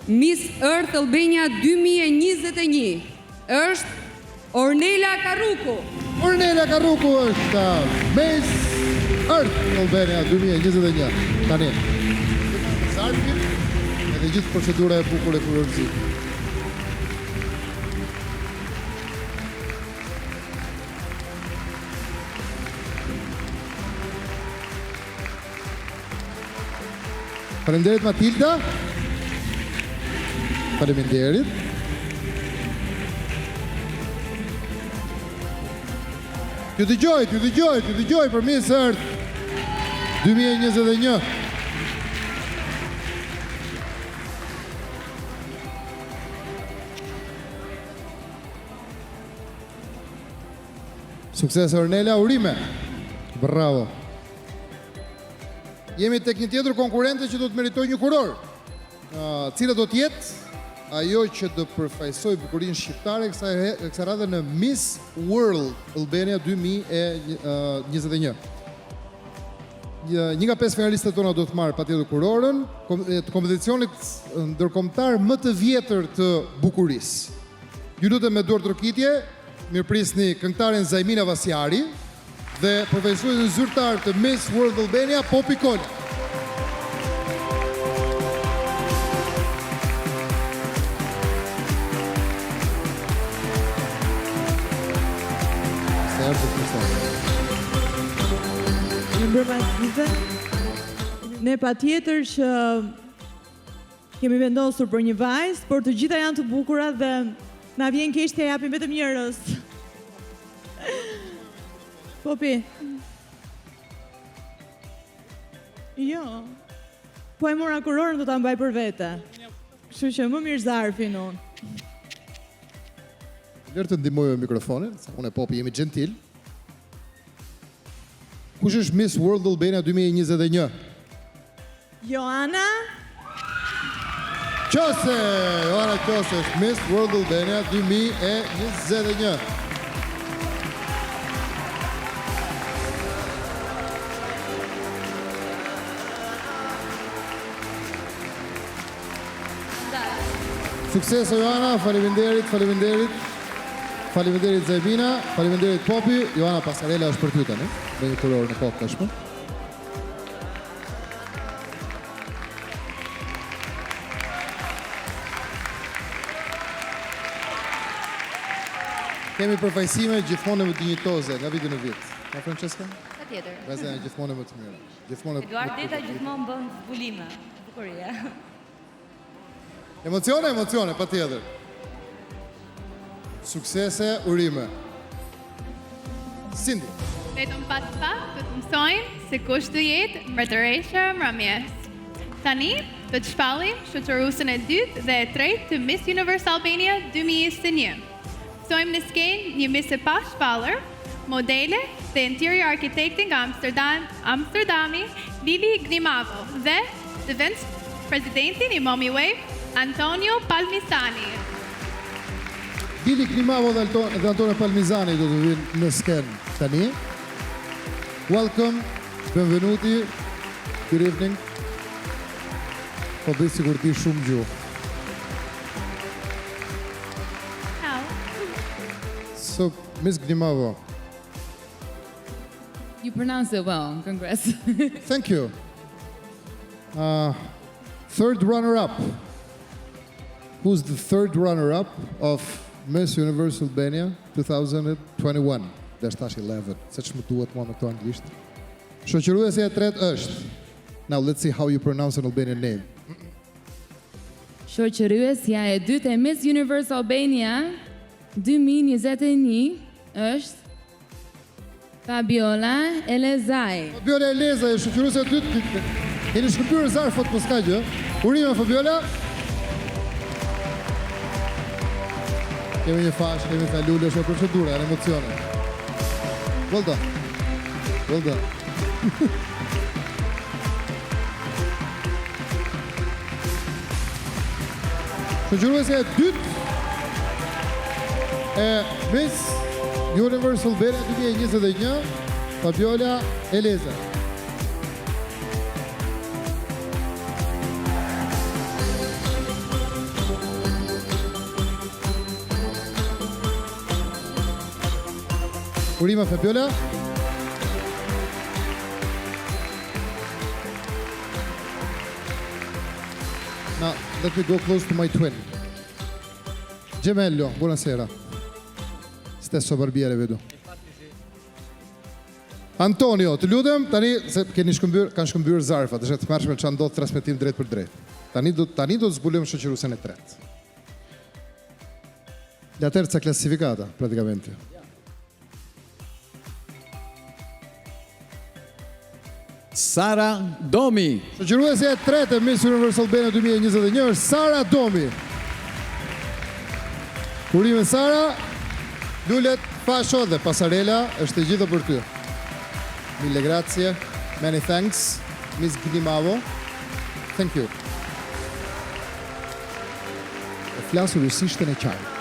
Miss Earth Albania 2021 është Ornela Karruku. Ornela Karruku është Miss Earth Albania 2021. Tani, zarfin edhe gjithë procedura e bukur e kuriozit. Faleminderit Matilda. Faleminderit. Ju dëgjoj për Miss Earth 2021. Sukses Ornela, urime. Bravo. Jemi tek një tjetër konkurrente që do të meritoj një kuror. Cila do të jetë ajo që do përfaqësoj bukurinë shqiptare kësaj radhe në Miss World Albania 2021. Një nga 5 finalistët tona do të marrë patjetër kurorën të kompeticionit ndërkombëtar më të vjetër të bukurisë. Ju lutem me dorë trokitje, mirëprisni këngëtaren Zajmina Vasjari dhe përfaqësuesin zyrtar të Miss World Albania, Popi Kola. Ne patjetër që kemi vendosur për një vajzë, por të gjitha janë të bukura dhe na vjen keq të japim vetëm njërës. Popi. Jo. Po e mora kurorën do ta mbaj për vete. Kështu që më mirë zarfin unë. Lërë të ndihmojë mikrofonin, sa unë e Popi jemi gentil. Kush është Miss World Albania 2021? Joana Qose! Joana Qose është Miss World Albania 2021. Sukses Joana, faleminderit. Faleminderit Zajmina, faleminderit Popi. Joana, pasarela është për ty tani. Dhe një kurorë në Pop tashmë. Kemi përfaqësime gjithmonë më dinjitoze nga viti në vit. Na Francesca? Patjetër. Vazhdon gjithmonë më të mira. Eduard Deta gjithmonë bën zbulime, bukurie. Emocione, patjetër. Suksese, urime. Cindy. Vetëm pas pak të të mësojmë se kush të jetë mbretëreshja mbrëmjes. Tani, do të shpallim shoqëruesën e dytë dhe e tretë të Miss Universe Albania 2021. Mësojmë në skenë një Miss e pa shpallër, modele dhe interior arkitekti nga Amsterdami, Lili Gnimavo dhe event presidentin i Mommy Wave, Antonio Palmisani. Lili Gnimavo dhe Antonio Palmisani do të vinë në skenë tani. Welcome, benvenuti, good evening. Po dhe sigur ti shumë gjuhë. So, Ms. Gnimavo. You pronounce it well, congrats. Thank you. Third runner-up. Who's the third runner-up of Miss Universe Albania 2021? There's tash 11. Se që më duhet mua me këto anglisht. Shoqëruesja e tretë është. Now let's see how you pronounce an Albanian name. Shoqëruesja e dytë e Miss Universe Albania 2021 është Fabiola Elezaj. Fabiola Elezaj, shoqëruesja e dytë. Keni shkëpyrë zarfot po s'ka gjë. Urime Fabiola. Kemi një fashë, kemi kalullë, është e procedura, në emocione. Well done. Shoqëruesja e dytë e Miss Universe Albania 2021, Fabiola Elezaj. Urime Fabiola. Now, let me go close to my twin. Gemello, buonasera. Stesso barbiere, vedo. Antonio, të lutem, tani se kanë shkëmbyer zarfat, është e tmerrshme çan do të transmetim drejt për drejt. Tani do të zbulojmë shoqëruesen e tretë. La terza classificata, praticamente. Sara Domi. Shoqëruesja e tretë e Miss Universal Albania 2021 është Sara Domi. Urime Sara, lulet, fasho dhe pasarela është e gjitha për ty. Mille grazie, many thanks, Miss Glimavo. Thank you. E flasur rusishtën e qartë.